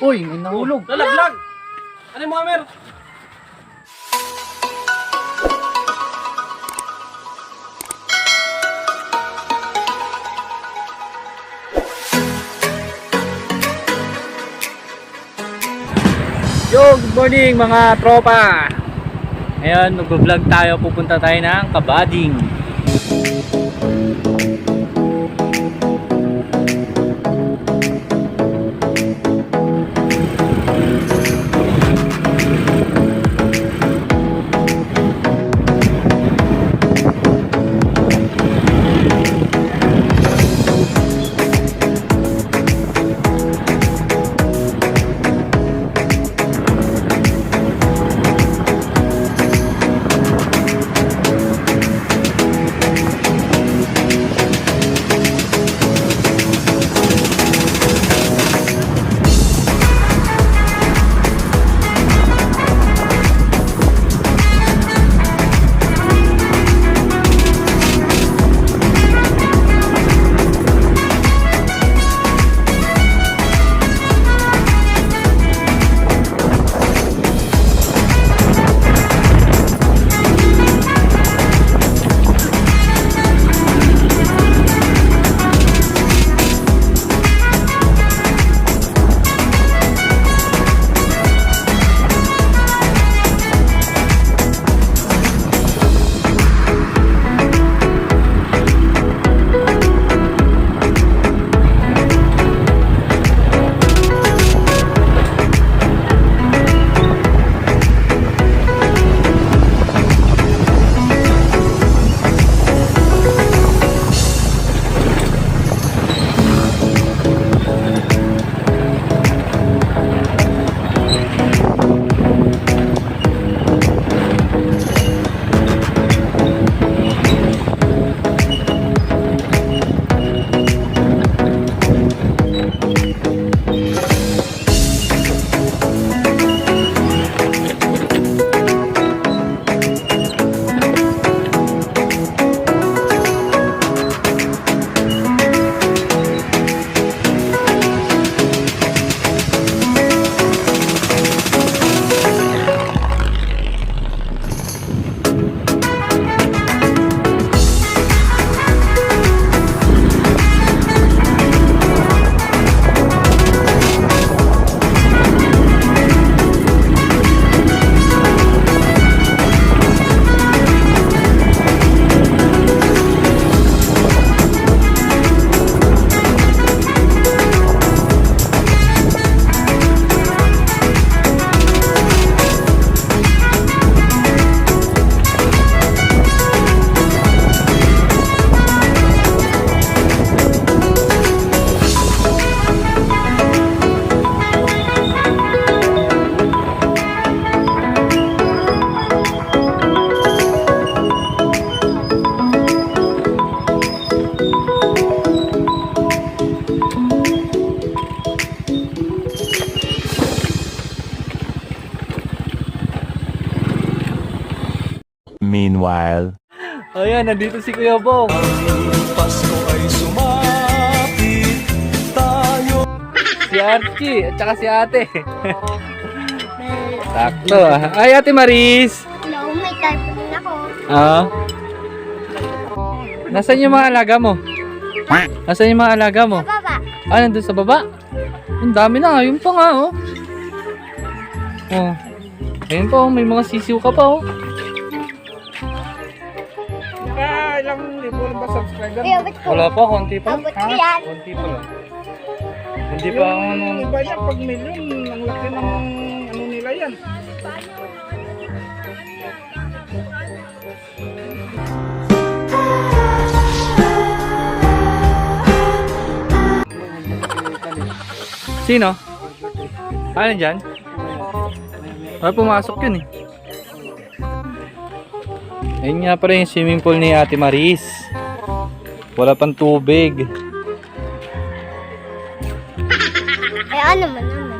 Uy, may nahulog. Lalaglag! Ano yung mga mer? Yo, good morning mga tropa. Ngayon, mag-vlog tayo. Pupunta tayo ng Kabading. Meanwhile, Ayan, nandito si Kuya Bong. Pasko ay sumapit tayo. Si Archie, at saka si ate. Sakto ah. Ay, ate Maris. Hello, may typhoon ako. Ah. Nasaan yung mga alaga mo? Nasaan yung mga alaga mo? Baba. Ah, nandun sa baba. Ang dami na. Yun pa nga, oh. Oh. Ayun pa, oh. May mga sisiw ka pa, oh. Ilang libo na ba subscriber? Ay, abot ko. Wala pa, konti pa. Abot ko yan. Konti pa lang. Hindi pa ako ano. Iba niya pag milyon, ang laki ng ano nila yan. Sino? Ano dyan? Ay, pumasok yun eh. Ayun nga pala yung swimming pool ni Ate Maris. Wala pang tubig. Ay, ano man naman.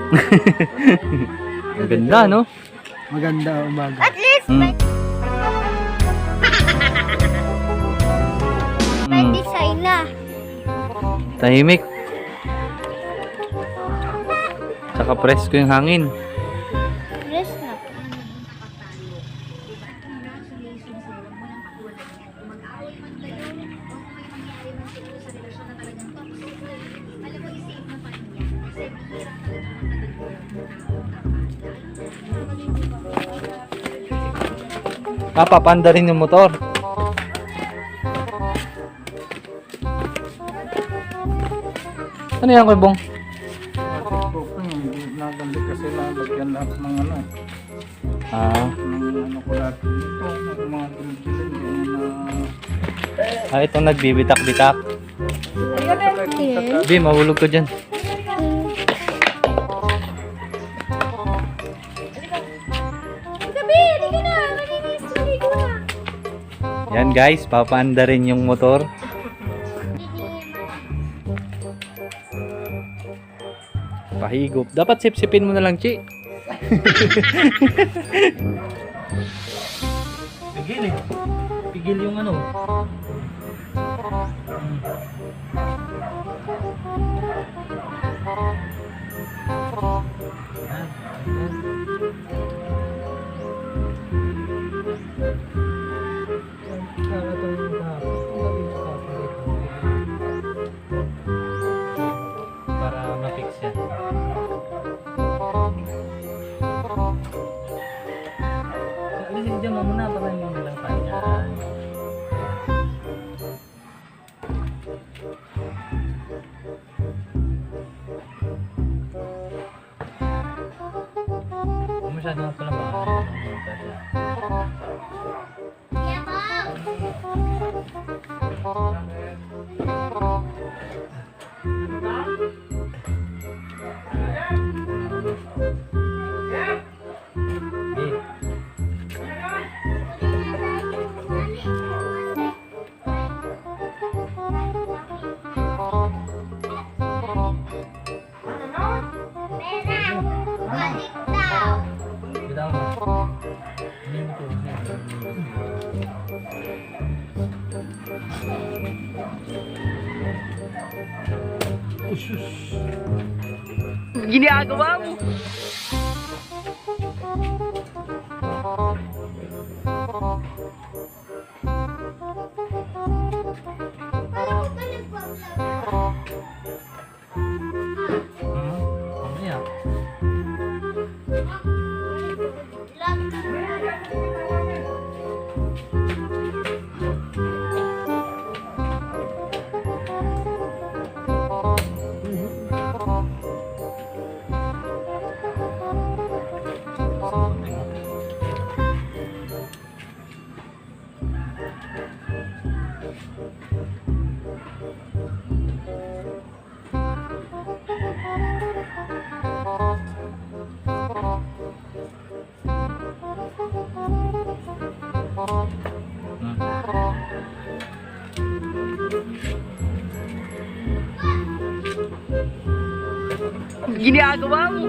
Ang ganda, no? Maganda umaga. At least, Hmm. may design na. Tahimik. Tsaka presko yung hangin. Rest na po. Papapanda rin yung motor. Ano yan, Kuya Bong? Hindi nagandi kasi lalagyan lahat ng ano. Ng ano ko lahat dito. Ng mga gilid-gilid. Yung na... Ito nagbibitak-bitak. Bi, mahulog ka dyan. Gabi, hindi ka na. Malinis, maligo na. Yan guys, papaanda rin yung motor. Pahigop. Dapat sip-sipin mo na lang, Chi. Pigil eh. Pigil yung ano. Para ma-fix yan. Alisin dyan mo muna para yung lang tayo. Masyado na pala mga ginagawa mo. Ginagawa mo.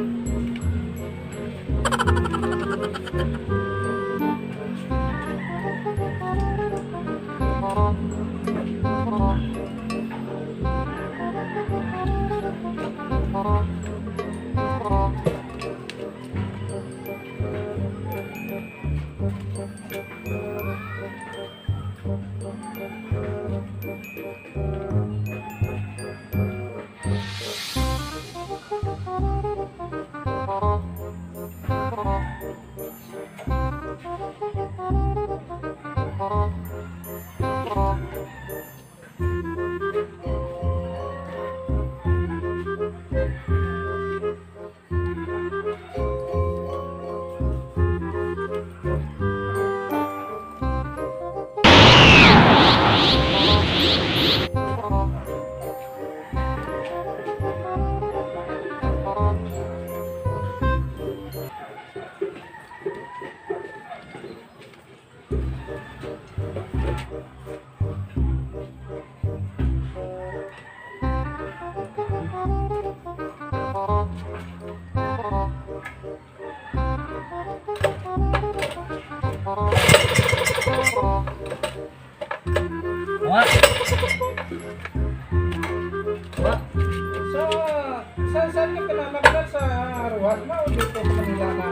Bawas na o dito sa kanila na.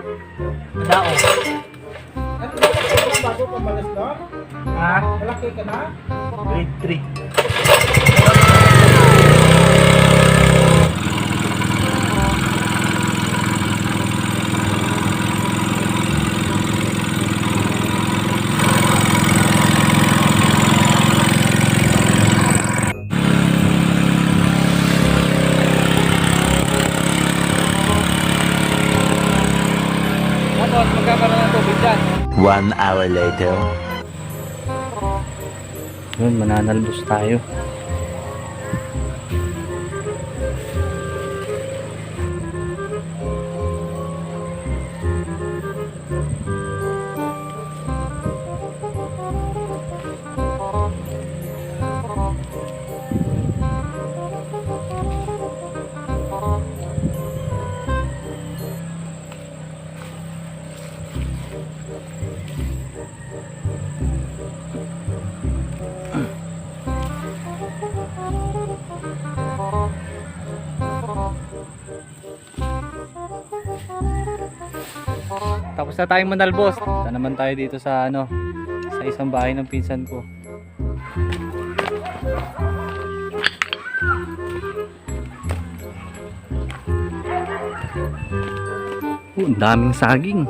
Dao. Ano ba ito bago pamalas doon? Ha? Malaki ka na? Grade 3. Tapos magkakaroon ng tubig dyan. 1 hour later. Yun, mananalbos tayo. Tapos na tayong manalbos. Ito naman tayo dito sa sa isang bahay ng pinsan ko. Ang daming saging.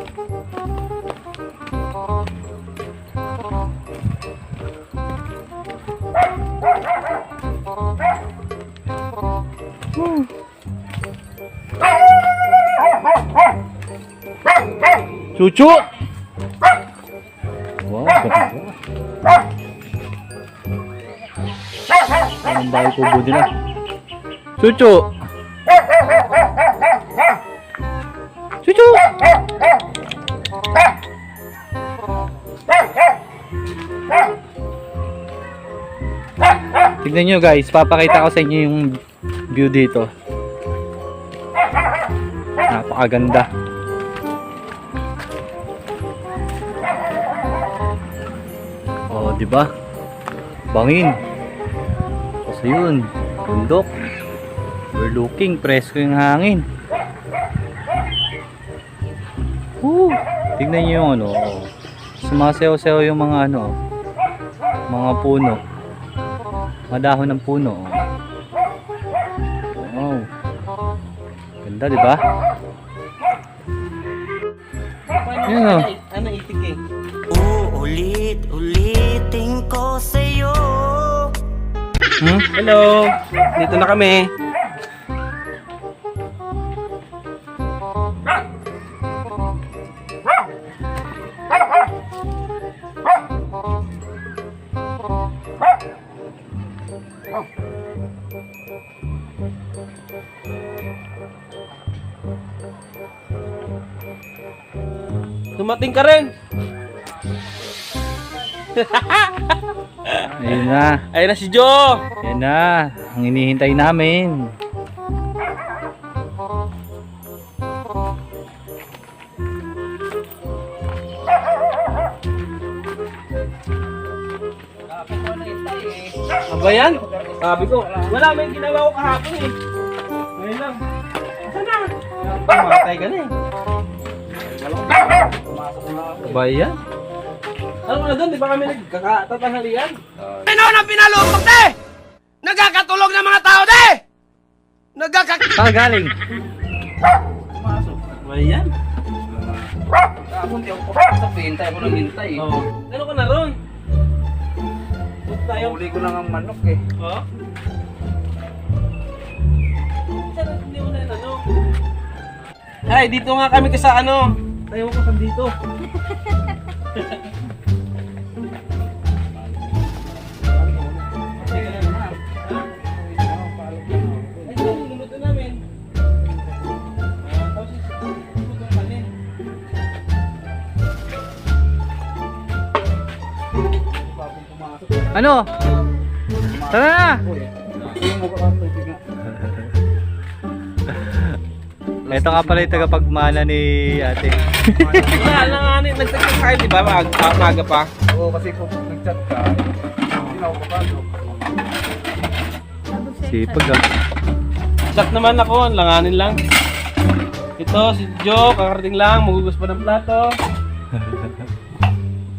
Cucu. Wow, ganda. Anong bahay kubo nila? Cucu. Cucu. Tignan nyo guys, papakita ko sa inyo yung view dito. Napakaganda. Oh, di ba? Bangin. Kasi yun, bundok. Overlooking, presko yung hangin. Tignan niyo yung sumasayaw-sayaw yung mga mga puno. Mga dahon ng puno. Wow. Ganda, di ba? Yan Ano itik eh? Ulit-ulitin ko sa'yo. Hello! Dito na kami. Dumating ka rin. Ayun na. Ayun na si Joe. Yan na. Ang hinihintay namin. Aba yan? Sabi ko, wala may ginawa ko kahapon eh. Ngayon lang. Saan na? Pamatay ka na eh. Aba yan? Alam mo na doon, di ba kami nagkakatatanghalian? Nagkakatulog ng mga tao, de! Saan galing? Aba yan? Kapon di ako pasok, hintay ko ng hintay. Oo. Gano'n ka na ron? Punta tayo. Huli ko lang ang manok eh. Oo? Saan hindi mo na yun Ay, dito nga kami sa tayo ko sa dito. Ano? Tara na! Ito nga pala yung tagapagmana ni ate. Wala lang nga, nag-text kayo, di ba? Maaga pa. Oo, kasi kung nag-chat ka, hindi na ako papasok. Sipag ah. Chat naman ako, langanin lang. Ito, si Joe, kakarating lang, magugus pa ng plato.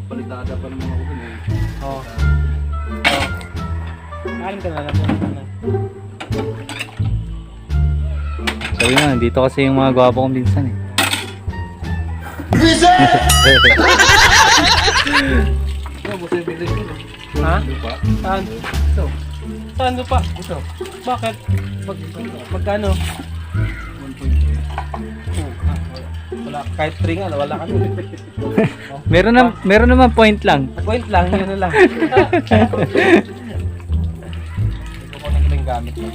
Palitada pa naman ako dun eh. Oh. Alam ka na lang. Sabi nga, dito kasi yung mga gwapo kong binsan eh. Ito, busa yung bilis ko. Ha? Lupa. Saan? Ito. Saan pa? Ito. Bakit? Magkano? 1.2. Wala, kahit 3 nga, wala kami. Meron naman point lang. Point lang, yun na lang. Ito ko nang kiling gamit mo.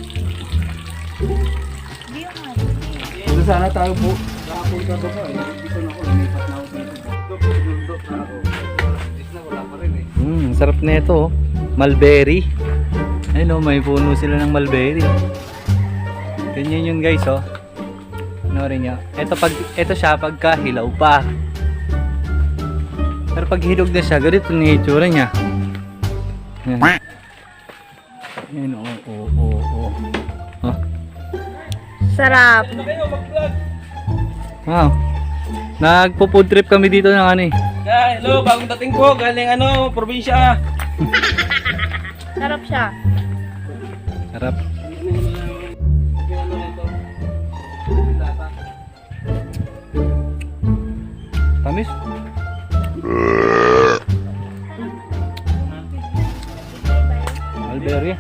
Doon sana tayo po. Nakapunta ko pa eh. Dito na ako. Lumipat na ako dito. Dundok na ako. Dis na wala pa rin eh. Sarap na ito oh. Mulberry. Ayun oh, may puno sila ng mulberry. Ganyan yun guys oh. Panoorin nyo. Ito siya pagka hilaw pa. Pero pag hilog na siya, ganito na yung itsura niya. Yan. Yan oh. Sarap. Ito kayo, mag-vlog. Wow. Nagpo-food trip kami dito ng ano eh. Yeah, hello, bagong dating po, galing probinsya. Sarap siya. Sarap. Tamis. Mulberry.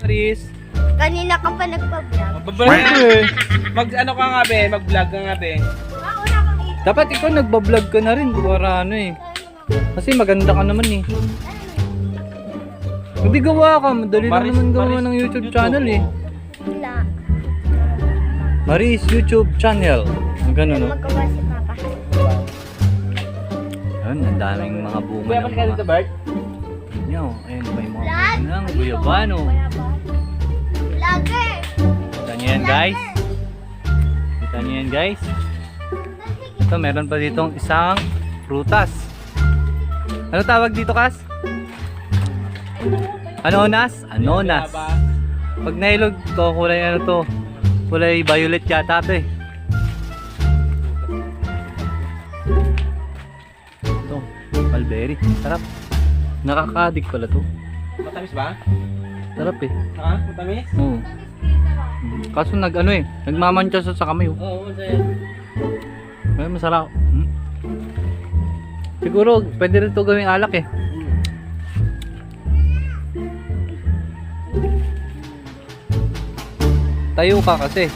Chris. Kanina ka pa nagpa-vlog. Mag-ano ka nga be, mag-vlog ka nga be. Mauna kang ito. Dapat ikaw nagbablog ka na rin. Para ano eh. Kasi maganda ka naman eh. Hindi gawa ka. Madali lang naman gawa ng YouTube channel eh. Wala. Maris YouTube channel. Ang ganun no? Magawa si Papa. Ayun, ang daming mga bunga Kuya, ng balik ka dito, Bert. Nyo, ayun, may mga bunga ng guyabano. Vlogger! Kita nyo yan guys. Kita nyo yan guys. Ito, meron pa ditong isang prutas. Ano tawag dito, Kas? Anonas? Anonas. Pag nahilog to, kulay ano to? Kulay violet yata to eh. Ito, mulberry. Sarap. Nakaka-addict pala to. Matamis ba? Sarap eh. Ha? Matamis? Oo. Kaso nagmamantsa sa kamay oh. Oo, masaya. Ay, masarap. Siguro, pwede rin ito gawing alak eh. Tayo ka kasi.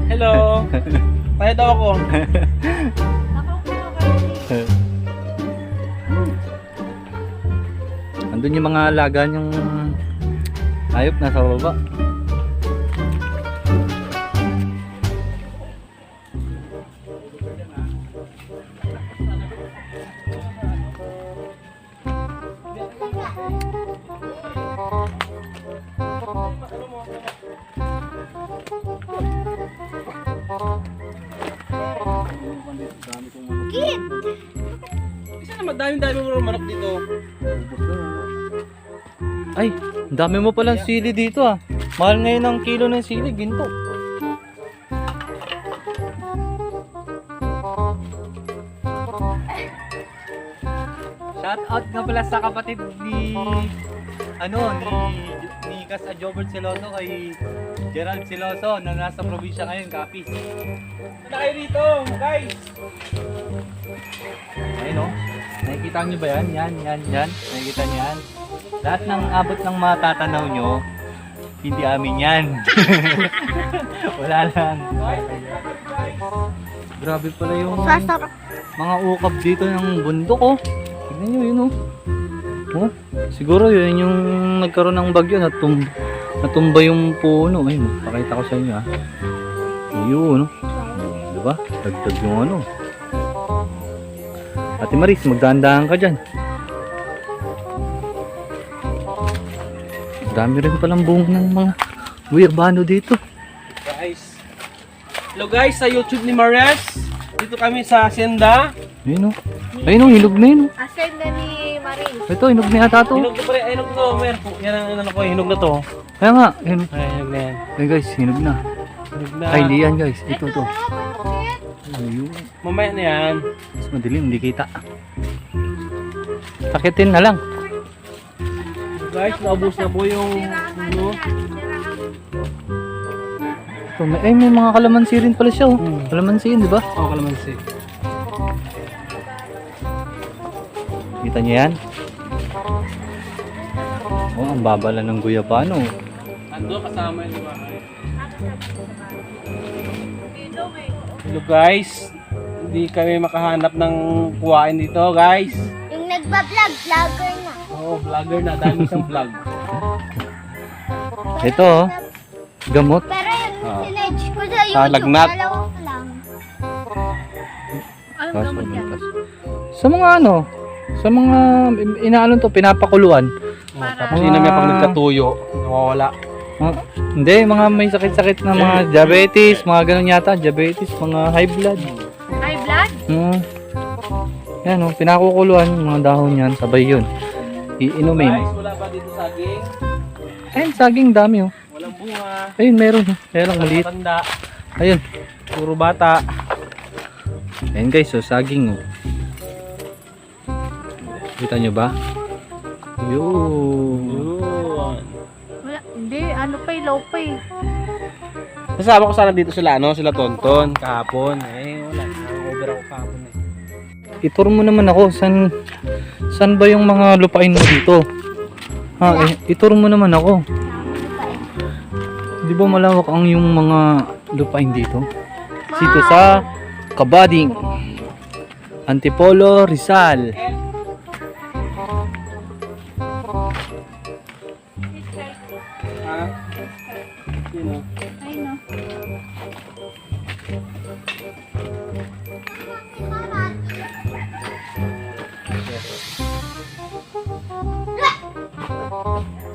Hello. Kaya daw ako. Andun yung mga alaga niyang hayop nasa baba. Kid! Isa na madami-dami mo manok dito. Ay, ang dami mo palang sili dito ah. Mahal ngayon ang kilo ng sili, ginto. Shout out nga pala sa kapatid ni ni Kas Jobert Siloso kay Gerald Siloso na nasa probinsya ngayon, Capiz. Ano kayo dito, guys? Ayun oh. Nakikita niyo ba yan? Yan. Nakikita niyo yan? Lahat ng abot ng matatanaw nyo, hindi amin yan. Wala lang. Grabe pala yung Sasarap. mga ukap dito ng bundok oh. Tignan nyo yun oh. Oh, siguro yun yung nagkaroon ng bagyo natumba yung puno. Ayun, pakita ko sa inyo ah. Ayun oh. Diba? Dagdag yung ano. Ate Maris, magdahan-dahan ka dyan. Dami rin palang bunga ng mga guyabano dito. Guys. Hello guys, sa YouTube ni Mares. Dito kami sa Hacienda. Ayun oh. Ayun oh, hilog na yun oh. Asen na ni Maris. Ito, hinog na yata to. Hinog ko pre, hinog to, Mer. Yan ang ano ko, hinog na to. Kaya nga, hinog. Ay, hinog na yan. Ay guys, hinog na. Hinog na. Ay, hindi yan guys. Ito to. Ayun. Mamaya na yan. Mas madilim, hindi kita. Sakitin na lang. Guys, naubos na po yung ano. Ito, may mga kalamansi rin pala siya. Oh. Kalamansi yun, di ba? Oh, kalamansi. Kita niyo yan? Oh, ang babala ng guyabano. Ando, kasama yun, di ba? Hello guys, hindi kami makahanap ng kuwain dito guys. Yung nagbablog, vlogger na. Oo, vlogger na, dami isang vlog. Ito oh, gamot. Pero yung sinerge ko sa Ah, YouTube, lagnat. dalawa ko lang. Sa mga ano, sa mga inaano to, pinapakuluan. Tapos yun naman pag nagkatuyo, nawawala. Hindi, mga may sakit-sakit na mga diabetes, mga ganun yata, diabetes, mga high blood. High blood? Yan oh, pinakukuluan yung mga dahon yan, sabay yun. Iinumin. Guys, wala pa dito saging. Ayun, saging dami oh. Walang bunga. Ayun, meron oh. Kaya lang maliit. Tanda. Ayun. Puro bata. Ayun guys, so saging oh. Kita nyo ba? Yun. Yun. Wala, hindi, ano pa low pa Kasama ko sana dito sila, ano, sila Tonton, kahapon. Eh, wala. Naka-over ako kahapon eh. Ituro mo naman ako, saan ba yung mga lupain mo dito? Ha, ituro mo naman ako. Di ba malawak ang yung mga lupain dito? Dito sa Kabading, Antipolo, Rizal. Ha? Sino?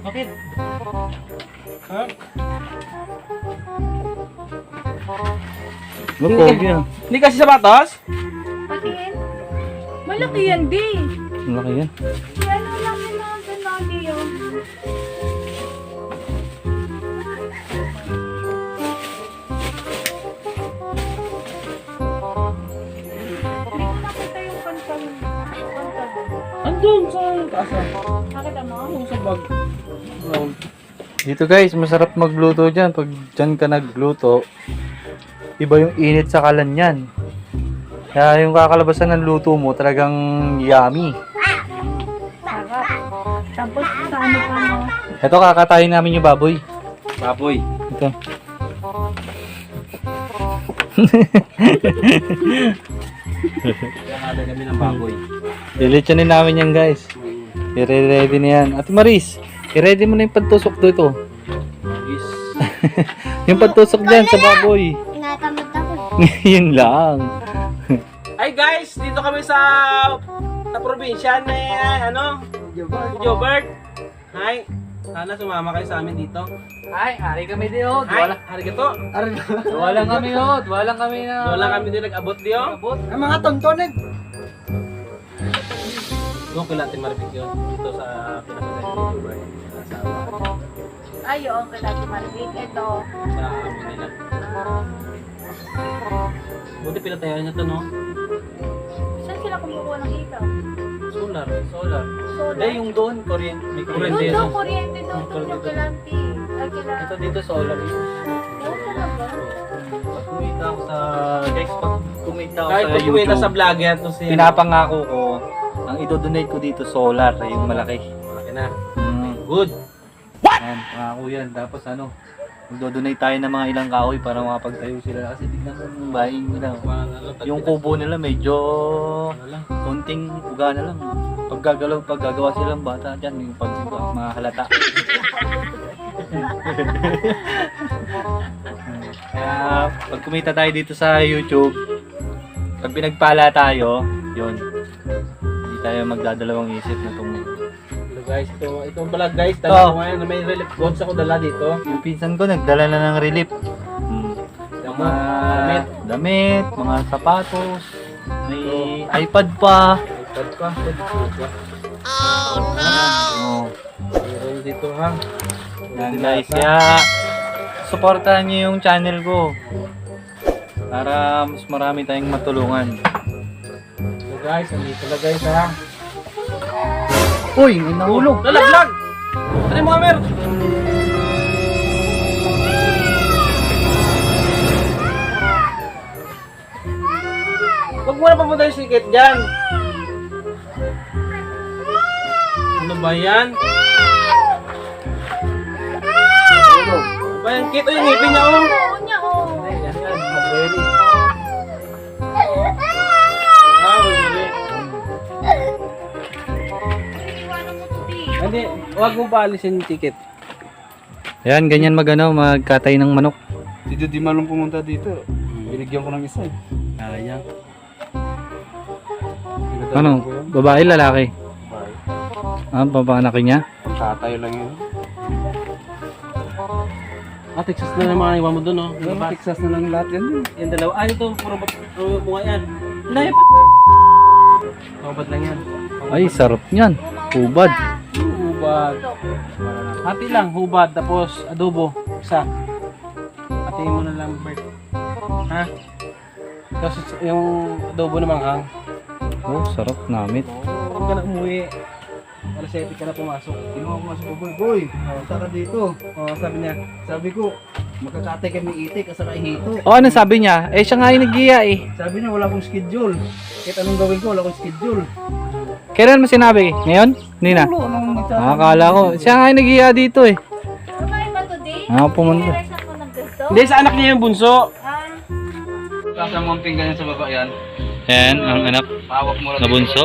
Bakit? Ha? Mapogi yan. Hindi kasi sapatos? Patingin. Malaki yan, di. Malaki yan. Ano lang yung mga ganagi yun. Hindi ko nakita yung kanta. Andun sa taas. Nakita mo? Andun sa bag. Brown. Dito guys, masarap magluto dyan. Pag dyan ka nagluto, iba yung init sa kalan yan. Kaya yung kakalabasan ng luto mo, talagang yummy. Sarap. Tapos sa ano pa mo? Ito, kakatayin namin yung baboy. Baboy. Ito. Kaya kami ng baboy. Lilitsanin namin yan guys. I-ready na yan. Ate Maris, i-ready mo na yung pantusok dito. Yes. Yung pantusok dyan sa baboy. Tinatamad ako. Yun lang. Ay guys, dito kami sa probinsya ni ano? Jobert. Hi. Sana sumama kayo sa amin dito. Ay, hari kami di oh. Hi, arigato. Walang kami oh. Walang kami na. Wala kami din nag-abot diyo. Ang mga tontonig. Doon kila Ate Marvic yun. Dito sa pinakasay ni Jobert. Asawa. Ay, oo, kailangan maligid. Ito. Sa amin nila. Buti pinatayan niya to, no? Saan sila kumukuha ng ilaw? Solar. Solar. Hindi, yung doon, kuryente. May kuryente. Doon, kuryente doon. May Doon kuryente yung doon. kilanti. Ay, kilanti. Ito dito solar. Oo, talaga. Pag kumita ako sa... Guys, pag kumita ako Kahit sa pag kumita sa YouTube, vlogger to siya. pinapangako ko, ang idodonate ko dito solar, yung malaki. Malaki na. Good. Yan, pangako yan. Tapos ano, magdodonate tayo ng mga ilang kahoy para makapagtayo sila. Kasi tignan mo yung bahay nila. Yung kubo nila medyo konting uga na lang. Pag gagawa silang bata dyan, yung pagsiba, mga halata. Kaya pag kumita tayo dito sa YouTube, pag pinagpala tayo, yun. Hindi tayo magdadalawang isip na itong Guys, itong vlog guys, dala ko ngayon, may relief goods ako dala dito. yung pinsan ko nagdala na ng relief. Mga damit, mga sapatos, may iPad pa. iPad pa. Oh. Meron dito ha. Yan guys, kaya supportahan niyo yung channel ko para mas marami tayong matulungan. So guys, andito na guys ha. Uy, may nahulog. Lalaglag! Ano yung mga mer? Huwag mo na papunta yung sikit dyan. Ano ba yan? Ano ba yan? Kito yung ngipin niya oh. Oo niya, oh. Yan yan, mag-ready. Mag-ready. Iwanan mo to, di. Hindi, huwag mo paalisin yung ticket. Yan, ganyan magkatay ng manok. Dito di man lang pumunta dito. Binigyan ko ng isa eh. Sayang. Ano? Babae, lalaki? Ah, papanakin niya? Pagkatayo lang yun. Texas na naman ang iwan mo dun oh. Yung Texas na lang lahat yan. Yung dalawa. Ah, ito, puro bunga yan. Layo pa. Kaubad lang yan. Ay, sarap niyan. Hubad. Hubad. Hati lang, hubad. Tapos adobo. Isa. Hatiin mo na lang, Bert. Ha? Tapos yung adobo na manghang. Oh, sarap namit. Huwag ka na umuwi. Alas 7 ka na pumasok. Kinuha ko nga si Boboy. Boy, punta ka dito. Oo, sabi niya. Sabi ko, magkakatay kami itik at saka hito. Oh, ano sabi niya? Eh, siya nga yung nag-iya eh. Sabi niya wala akong schedule. Kahit anong gawin ko, wala akong schedule. Kailan mo sinabi? Ngayon? Hindi na. Ulo, anong nagsasabi? Akala ko. Siya nga yung nag-iya dito eh. Kumain ba to, di? Ah, pumunta. May reason ko ng gusto? Hindi, sa anak niya yung bunso. Ah, Kasama ang pinggan sa baba yan. Ayan, ang anak Pawak mo na bunso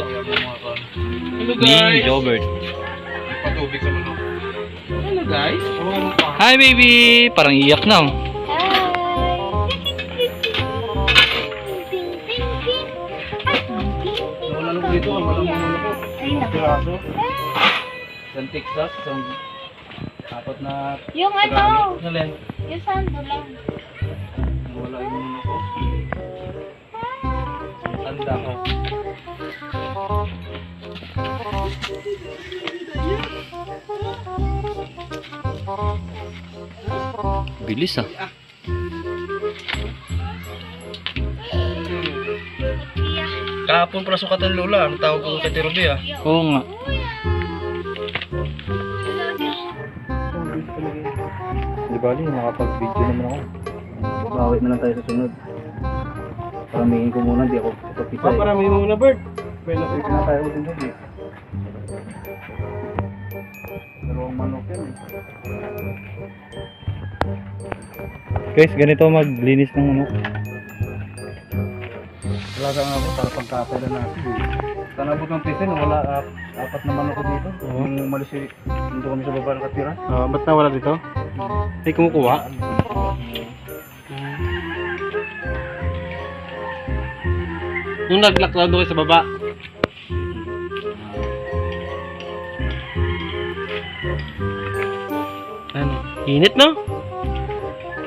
Hello ni Jobert. Patubig sa manok. Hello guys. Hi baby! Parang iyak na oh. Wala nung dito, wala nung manok ko. ay, naku. Piraso. Isang Texas, isang apat na Yung ano, Nalen. yung sando lang. wala yung manok ko. Tanda ko. Bilis ah. Kahapon pala sukatan Lola, ang tawag ko kay Tirobi ah. Oo nga. Di bali, nakapag-video naman ako. Bawi na lang tayo sa sunod. Paramihin ko muna, di ako kapisa eh. Parami mo muna, Bert. Pero pwede na tayo din doon eh. Dalawang manok yan eh. Guys, ganito maglinis ng manok. Wala ka nga ako, para pagkapay na natin eh. Tanabot ng pisin, wala apat na manok ko dito. Nung umalis eh, nandito kami sa baba nakatira. Ba't nawala dito? Ay, kumukuha? Nung nag-lockdown doon kayo sa baba. Ano? Init, no?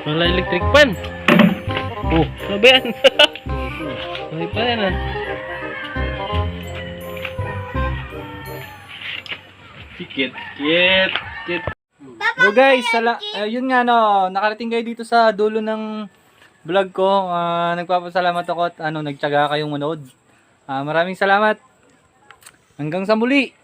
Wala electric fan. Oh, ano ba yan? Ano pa yan, ah? Kit. So guys, yun nga no, nakarating kayo dito sa dulo ng vlog ko. Nagpapasalamat ako at nagtiyaga kayong manood. Maraming salamat. Hanggang sa muli.